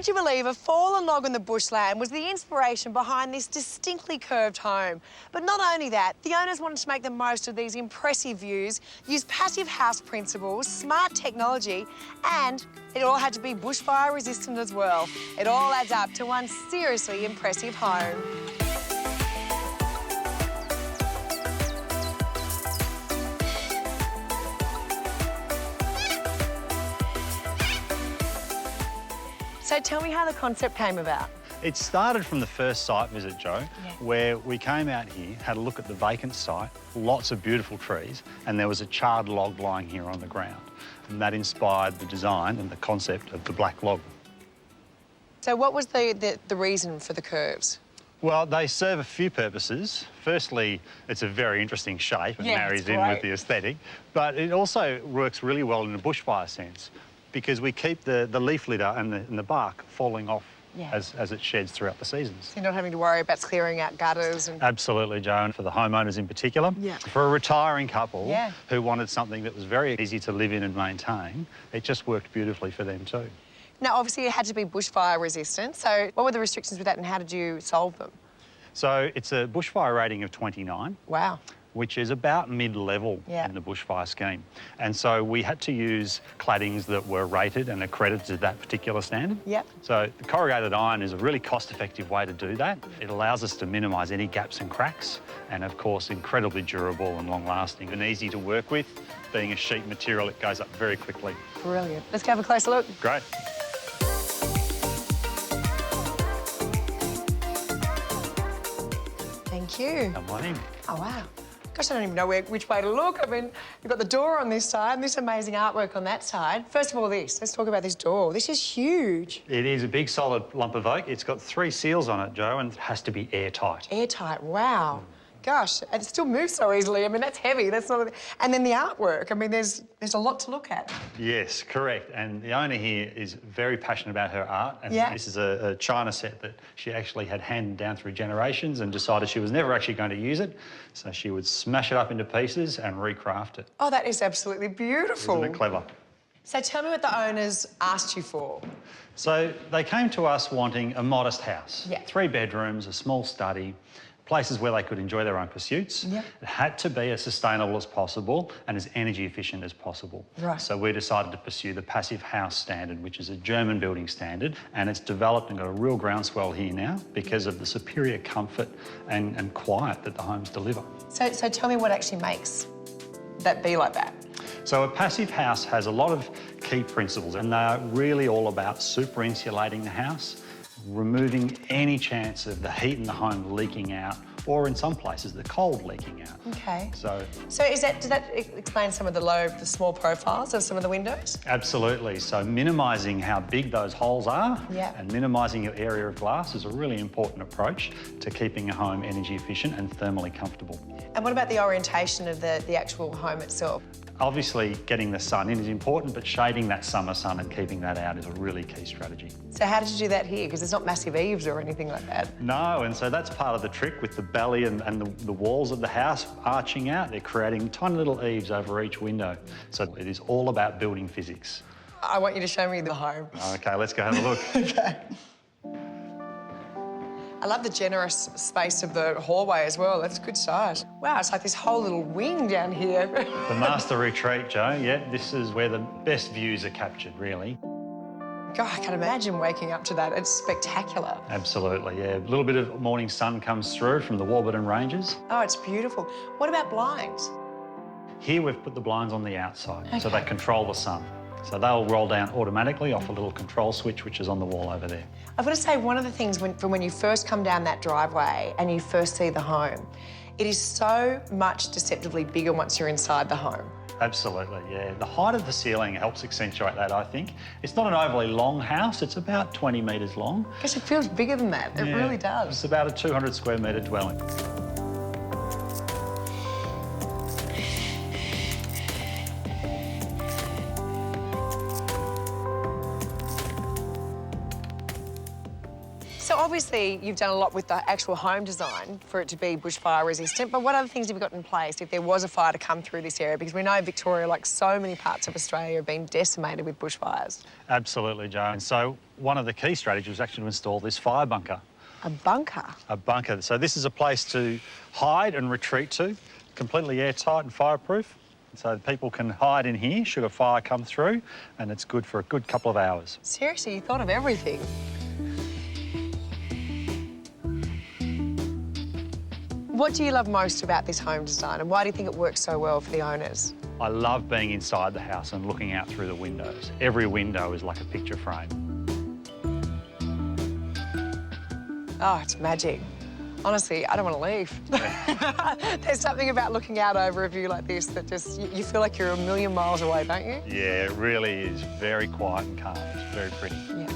Would you believe a fallen log in the bushland was the inspiration behind this distinctly curved home? But not only that, the owners wanted to make the most of these impressive views, use passive house principles, smart technology, and it all had to be bushfire resistant as well. It all adds up to one seriously impressive home. So tell me how the concept came about. It started from the first site visit, Jo, where we came out here, had a look at the vacant site, lots of beautiful trees, and there was a charred log lying here on the ground. And that inspired the design and the concept of the black log. So what was the reason for the curves? Well, they serve a few purposes. Firstly, it's a very interesting shape and marries in with the aesthetic, but it also works really well in a bushfire sense because we keep the leaf litter and the bark falling off as it sheds throughout the seasons. So you're not having to worry about clearing out gutters and... Absolutely, Jo, and for the homeowners in particular. For a retiring couple who wanted something that was very easy to live in and maintain, it just worked beautifully for them too. Now, obviously, it had to be bushfire resistant, so what were the restrictions with that and how did you solve them? So it's a bushfire rating of 29. Wow. Which is about mid-level in the bushfire scheme. And so we had to use claddings that were rated and accredited to that particular standard. So the corrugated iron is a really cost-effective way to do that. It allows us to minimise any gaps and cracks and, of course, incredibly durable and long-lasting and easy to work with. Being a sheet material, it goes up very quickly. Brilliant. Let's go have a closer look. Great. Thank you. Come on in. Oh, wow. Gosh, I don't even know which way to look. I mean, you've got the door on this side and this amazing artwork on that side. First of all, let's talk about this door. This is huge. It is a big, solid lump of oak. It's got 3 seals on it, Jo, and it has to be airtight. Airtight, wow. Gosh, and it still moves so easily. I mean, that's heavy. That's not... And then the artwork. I mean, there's a lot to look at. Yes, correct. And the owner here is very passionate about her art. And this is a china set that she actually had handed down through generations and decided she was never actually going to use it. So she would smash it up into pieces and recraft it. Oh, that is absolutely beautiful. Isn't it clever? So tell me what the owners asked you for. So they came to us wanting a modest house. 3 bedrooms, a small study, places where they could enjoy their own pursuits. It had to be as sustainable as possible and as energy efficient as possible. So we decided to pursue the passive house standard, which is a German building standard, and it's developed and got a real groundswell here now because of the superior comfort and quiet that the homes deliver. So tell me what actually makes that be like that. So a passive house has a lot of key principles, and they're really all about super insulating the house, removing any chance of the heat in the home leaking out, or in some places, the cold leaking out. Okay. So does that explain some of the small profiles of some of the windows? Absolutely. So minimising how big those holes are and minimising your area of glass is a really important approach to keeping a home energy efficient and thermally comfortable. And what about the orientation of the actual home itself? Obviously, getting the sun in is important, but shading that summer sun and keeping that out is a really key strategy. So how did you do that here? Because there's not massive eaves or anything like that. No, and so that's part of the trick with the belly and the walls of the house arching out. They're creating tiny little eaves over each window. So it is all about building physics. I want you to show me the home. OK, let's go have a look. OK. I love the generous space of the hallway as well. That's good size. Wow, it's like this whole little wing down here. The master retreat, Jo. This is where the best views are captured, really. God, I can't imagine waking up to that. It's spectacular. Absolutely, a little bit of morning sun comes through from the Warburton Ranges. Oh, it's beautiful. What about blinds? Here we've put the blinds on the outside, so they control the sun. So they'll roll down automatically off a little control switch, which is on the wall over there. I've got to say, one of the things from when you first come down that driveway and you first see the home, it is so much deceptively bigger once you're inside the home. Absolutely, The height of the ceiling helps accentuate that, I think. It's not an overly long house. It's about 20 metres long. I guess it feels bigger than that. It really does. It's about a 200 square metre dwelling. So obviously you've done a lot with the actual home design for it to be bushfire resistant, but what other things have you got in place if there was a fire to come through this area? Because we know Victoria, like so many parts of Australia, have been decimated with bushfires. Absolutely, Jo. And so one of the key strategies was actually to install this fire bunker. A bunker? A bunker. So this is a place to hide and retreat to, completely airtight and fireproof. So people can hide in here should a fire come through, and it's good for a good couple of hours. Seriously, you thought of everything. What do you love most about this home design, and why do you think it works so well for the owners? I love being inside the house and looking out through the windows. Every window is like a picture frame. Oh, it's magic. Honestly, I don't want to leave. There's something about looking out over a view like this that just, you feel like you're a million miles away, don't you? Yeah, it really is very quiet and calm. It's very pretty. Yeah.